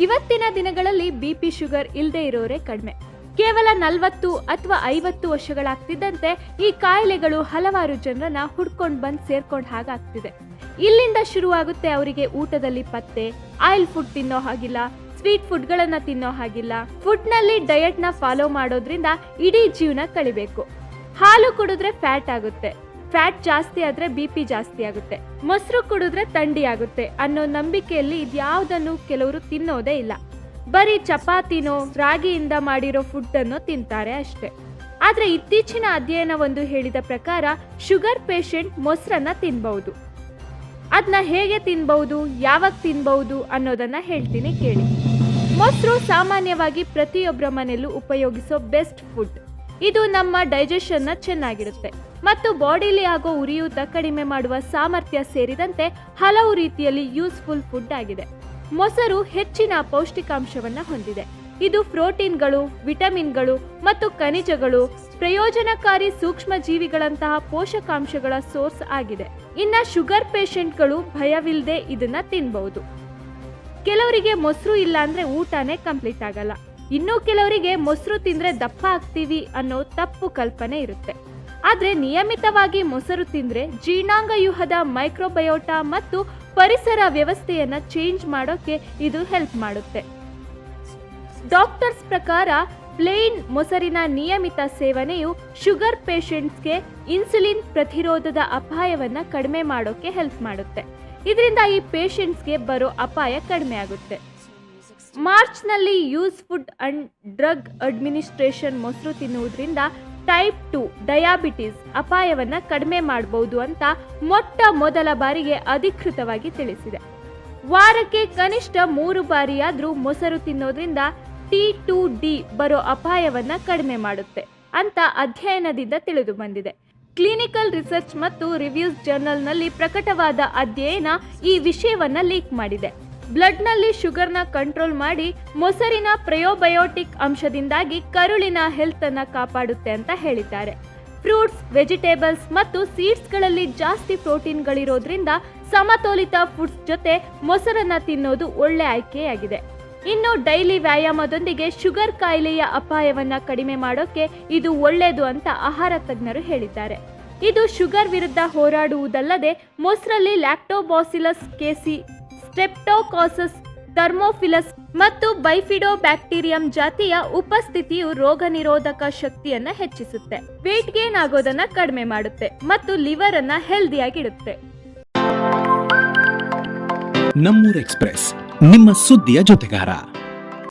ಇವತ್ತಿನ ದಿನಗಳಲ್ಲಿ BP sugar ಇಲ್ಲದೆ ಇರೋರೇ ಕಡಿಮೆ. ಕೇವಲ 40 ಅಥವಾ 50 ವರ್ಷಗಳಾಗ್ತಿದ್ದಂತೆ ಈ ಕಾಯಿಲೆಗಳು ಹಲವಾರು ಜನರನ್ನ ಹುಡ್ಕೊಂಡು ಬಂದು ಸೇರ್ಕೊಂಡ್ ಹಾಗಾಗ್ತಿದೆ. ಇಲ್ಲಿಂದ ಶುರುವಾಗುತ್ತೆ ಅವರಿಗೆ ಊಟದಲ್ಲಿ ಪತ್ತೆ, ಆಯಿಲ್ ಫುಡ್ ತಿನ್ನೋ ಹಾಗಿಲ್ಲ, ಸ್ವೀಟ್ ಫುಡ್ಗಳನ್ನ ತಿನ್ನೋ ಹಾಗಿಲ್ಲ. ಫುಡ್ನಲ್ಲಿ ಡಯಟ್ನ ಫಾಲೋ ಮಾಡೋದ್ರಿಂದ ಇಡೀ ಜೀವನ ಕಳಿಬೇಕು. ಹಾಲು ಕುಡಿದ್ರೆ ಫ್ಯಾಟ್ ಆಗುತ್ತೆ, ಫ್ಯಾಟ್ ಜಾಸ್ತಿ ಆದ್ರೆ ಬಿಪಿ ಜಾಸ್ತಿ ಆಗುತ್ತೆ. ಮೊಸರು ಕುಡಿದ್ರೆ ಥಂಡಿ ಆಗುತ್ತೆ ಅನ್ನೋ ನಂಬಿಕೆಯಲ್ಲಿ ಇದ್ಯಾವುದನ್ನು ಕೆಲವರು ತಿನ್ನೋದೇ ಇಲ್ಲ. ಬರೀ ಚಪಾತಿನೋ ರಾಗಿಯಿಂದ ಮಾಡಿರೋ ಫುಡ್ ಅನ್ನು ತಿಂತಾರೆ ಅಷ್ಟೇ. ಆದ್ರೆ ಇತ್ತೀಚಿನ ಅಧ್ಯಯನ ಒಂದು ಹೇಳಿದ ಪ್ರಕಾರ ಶುಗರ್ ಪೇಷಂಟ್ ಮೊಸರನ್ನ ತಿನ್ಬಹುದು. ಅದನ್ನ ಹೇಗೆ ತಿನ್ಬಹುದು, ಯಾವಾಗ ತಿನ್ಬಹುದು ಅನ್ನೋದನ್ನ ಹೇಳ್ತೀನಿ ಕೇಳಿ. ಮೊಸರು ಸಾಮಾನ್ಯವಾಗಿ ಪ್ರತಿಯೊಬ್ಬರ ಮನೆಯಲ್ಲೂ ಉಪಯೋಗಿಸೋ ಬೆಸ್ಟ್ ಫುಡ್. ಇದು ನಮ್ಮ ಡೈಜೆಷನ್ನ ಚೆನ್ನಾಗಿರುತ್ತೆ ಮತ್ತು ಬಾಡಿಲಿ ಆಗೋ ಉರಿಯೂತ ಕಡಿಮೆ ಮಾಡುವ ಸಾಮರ್ಥ್ಯ ಸೇರಿದಂತೆ ಹಲವು ರೀತಿಯಲ್ಲಿ ಯೂಸ್ಫುಲ್ ಫುಡ್ ಆಗಿದೆ. ಮೊಸರು ಹೆಚ್ಚಿನ ಪೌಷ್ಟಿಕಾಂಶವನ್ನ ಹೊಂದಿದೆ. ಇದು ಪ್ರೋಟೀನ್ಗಳು, ವಿಟಮಿನ್ಗಳು ಮತ್ತು ಖನಿಜಗಳು, ಪ್ರಯೋಜನಕಾರಿ ಸೂಕ್ಷ್ಮ ಜೀವಿಗಳಂತಹ ಪೋಷಕಾಂಶಗಳ ಸೋರ್ಸ್ ಆಗಿದೆ. ಇನ್ನ ಶುಗರ್ ಪೇಷಂಟ್ಗಳು ಭಯವಿಲ್ಲದೆ ಇದನ್ನ ತಿನ್ಬಹುದು. ಕೆಲವರಿಗೆ ಮೊಸರು ಇಲ್ಲ ಅಂದ್ರೆ ಊಟನೇ ಕಂಪ್ಲೀಟ್ ಆಗಲ್ಲ. ಇನ್ನು ಕೆಲವರಿಗೆ ಮೊಸರು ತಿಂದ್ರೆ ದಪ್ಪ ಆಗ್ತೀವಿ ಅನ್ನೋ ತಪ್ಪು ಕಲ್ಪನೆ ಇರುತ್ತೆ. ಆದ್ರೆ ನಿಯಮಿತವಾಗಿ ಮೊಸರು ತಿಂದ್ರೆ ಜೀರ್ಣಾಂಗವ್ಯೂಹದ ಮೈಕ್ರೋಬಯೋಟಾ ಮತ್ತು ಪರಿಸರ ವ್ಯವಸ್ಥೆಯನ್ನ ಚೇಂಜ್ ಮಾಡೋಕೆ ಇದು ಹೆಲ್ಪ್ ಮಾಡುತ್ತೆ. ಡಾಕ್ಟರ್ಸ್ ಪ್ರಕಾರ ಪ್ಲೇನ್ ಮೊಸರಿನ ನಿಯಮಿತ ಸೇವನೆಯು ಶುಗರ್ ಪೇಷಂಟ್ಸ್ಗೆ ಇನ್ಸುಲಿನ್ ಪ್ರತಿರೋಧದ ಅಪಾಯವನ್ನ ಕಡಿಮೆ ಮಾಡೋಕೆ ಹೆಲ್ಪ್ ಮಾಡುತ್ತೆ. ಇದರಿಂದ ಈ ಪೇಷಂಟ್ಸ್ಗೆ ಬರೋ ಅಪಾಯ ಕಡಿಮೆ ಆಗುತ್ತೆ. ಮಾರ್ಚ್ನಲ್ಲಿ use food and drug administration ಮೊಸರು ತಿನ್ನುವುದರಿಂದ ಟೈಪ್ 2 ಡಯಾಬಿಟಿಸ್ ಅಪಾಯವನ್ನ ಕಡಿಮೆ ಮಾಡಬಹುದು ಅಂತ ಮೊಟ್ಟ ಮೊದಲ ಬಾರಿಗೆ ಅಧಿಕೃತವಾಗಿ ತಿಳಿಸಿದೆ. ವಾರಕ್ಕೆ ಕನಿಷ್ಠ 3 ಬಾರಿಯಾದ್ರೂ ಮೊಸರು ತಿನ್ನೋದ್ರಿಂದ T2D ಬರೋ ಅಪಾಯವನ್ನ ಕಡಿಮೆ ಮಾಡುತ್ತೆ ಅಂತ ಅಧ್ಯಯನದಿಂದ ತಿಳಿದು ಬಂದಿದೆ. ಕ್ಲಿನಿಕಲ್ ರಿಸರ್ಚ್ ಮತ್ತು ರಿವ್ಯೂಸ್ ಜರ್ನಲ್ನಲ್ಲಿ ಪ್ರಕಟವಾದ ಅಧ್ಯಯನ ಈ ವಿಷಯವನ್ನ ಲೀಕ್ ಮಾಡಿದೆ. ಬ್ಲಡ್ನಲ್ಲಿ ಶುಗರ್ನ ಕಂಟ್ರೋಲ್ ಮಾಡಿ ಮೊಸರಿನ ಪ್ರಯೋಬಯೋಟಿಕ್ ಅಂಶದಿಂದಾಗಿ ಕರುಳಿನ ಹೆಲ್ತ್ ಅನ್ನ ಕಾಪಾಡುತ್ತೆ ಅಂತ ಹೇಳಿದ್ದಾರೆ. ಫ್ರೂಟ್ಸ್, ವೆಜಿಟೇಬಲ್ಸ್ ಮತ್ತು ಸೀಡ್ಸ್ಗಳಲ್ಲಿ ಜಾಸ್ತಿ ಪ್ರೋಟೀನ್ಗಳಿರೋದ್ರಿಂದ ಸಮತೋಲಿತ ಫುಡ್ಸ್ ಜೊತೆ ಮೊಸರನ್ನ ತಿನ್ನೋದು ಒಳ್ಳೆ ಆಯ್ಕೆಯಾಗಿದೆ. ಇನ್ನು ಡೈಲಿ ವ್ಯಾಯಾಮದೊಂದಿಗೆ ಶುಗರ್ ಕಾಯಿಲೆಯ ಅಪಾಯವನ್ನ ಕಡಿಮೆ ಮಾಡೋಕೆ ಇದು ಒಳ್ಳೆಯದು ಅಂತ ಆಹಾರ ತಜ್ಞರು ಹೇಳಿದ್ದಾರೆ. ಇದು ಶುಗರ್ ವಿರುದ್ಧ ಹೋರಾಡುವುದಲ್ಲದೆ ಮೊಸರಲ್ಲಿ ಲ್ಯಾಕ್ಟೋಬಾಸಿಲಸ್ ಕೇಸಿ, ಸ್ಟ್ರೆಪ್ಟೋಕಾಕಸ್, ಥರ್ಮೋಫಿಲಸ್ ಮತ್ತು ಬೈಫಿಡೋಬ್ಯಾಕ್ಟೀರಿಯಂ ಜಾತಿಯ ಉಪಸ್ಥಿತಿಯು ರೋಗ ನಿರೋಧಕ ಶಕ್ತಿಯನ್ನ ಹೆಚ್ಚಿಸುತ್ತೆ, ವೇಟ್ ಗೇನ್ ಆಗೋದನ್ನ ಕಡಿಮೆ ಮಾಡುತ್ತೆ ಮತ್ತು ಲಿವರ್ ಅನ್ನ ಹೆಲ್ದಿಯಾಗಿಡುತ್ತೆ. ನಮ್ಮೂರ್ ಎಕ್ಸ್‌ಪ್ರೆಸ್ ನಿಮ್ಮ ಸುದ್ದಿಯ ಜೊತೆಗಾರ.